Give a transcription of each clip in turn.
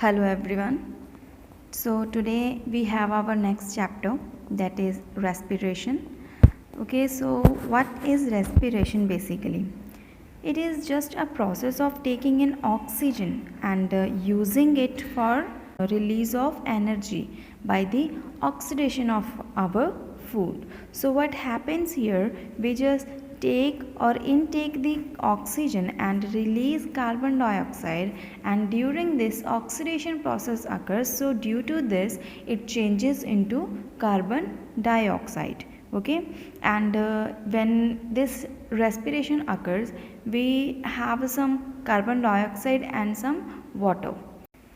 Hello everyone. So today we have our next chapter, that is respiration. Okay, so what is respiration basically? It is just a process of taking in oxygen and using it for release of energy by the oxidation of our food. So what happens here, we just take or intake the oxygen and release carbon dioxide, and during this oxidation process occurs, so due to this it changes into carbon dioxide. Okay, and when this respiration occurs, we have some carbon dioxide and some water,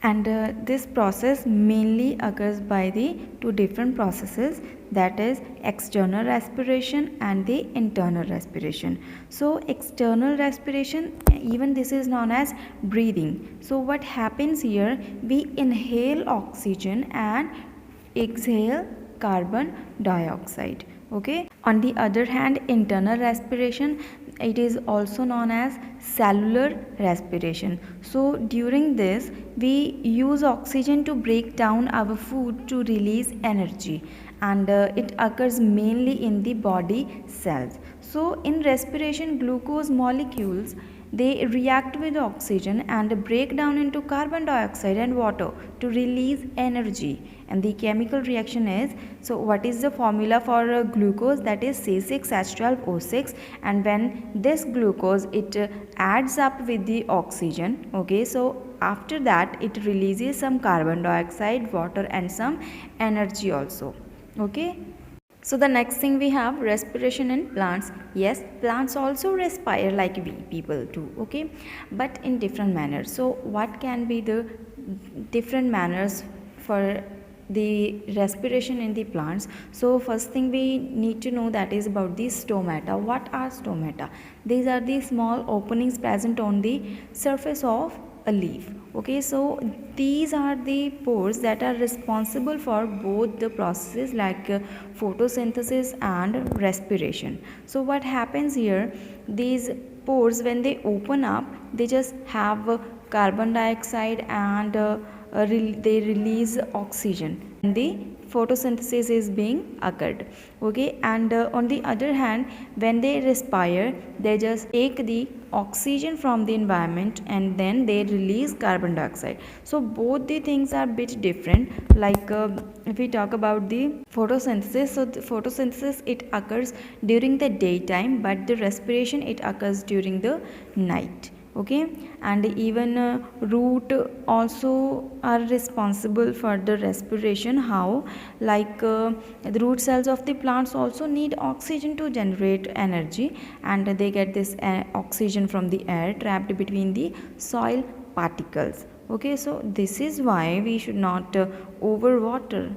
and this process mainly occurs by the two different processes, that is external respiration and the internal respiration. So external respiration, even this is known as breathing. So what happens here, we inhale oxygen and exhale carbon dioxide. Okay, on the other hand, internal respiration, it is also known as cellular respiration. So during this we use oxygen to break down our food to release energy, and it occurs mainly in the body cells. So in respiration, glucose molecules, they react with oxygen and break down into carbon dioxide and water to release energy, and the chemical reaction is, so what is the formula for glucose, that is C6H12O6, and when this glucose it adds up with the oxygen, okay, so after that it releases some carbon dioxide, water and some energy also. Okay, so the next thing we have respiration in plants. Yes, plants also respire like we people do, okay, but in different manners. So what can be the different manners for the respiration in the plants? So first thing we need to know, that is about the stomata. What are stomata? These are the small openings present on the surface of a leaf. Okay, so these are the pores that are responsible for both the processes like photosynthesis and respiration. So what happens here, these pores when they open up, they just have carbon dioxide and they release oxygen, and the photosynthesis is being occurred. Okay, and on the other hand, when they respire, they just take the oxygen from the environment and then they release carbon dioxide. So both the things are bit different. Like if we talk about the photosynthesis, so the photosynthesis it occurs during the daytime, but the respiration it occurs during the night. Okay, and even root also are responsible for the respiration. How? Like the root cells of the plants also need oxygen to generate energy, and they get this oxygen from the air trapped between the soil particles. Okay, so this is why we should not overwater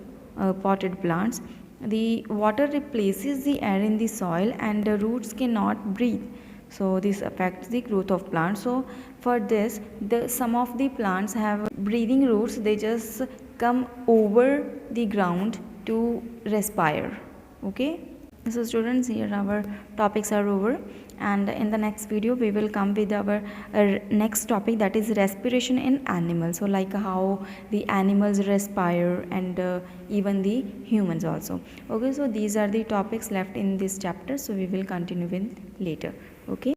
potted plants. The water replaces the air in the soil and the roots cannot breathe, so this affects the growth of plants. So for this, some of the plants have breathing roots, they just come over the ground to respire. Okay, so students, here our topics are over, and in the next video we will come with our next topic, that is respiration in animals. So like how the animals respire, and even the humans also. Okay, so these are the topics left in this chapter, so we will continue with later. Okay.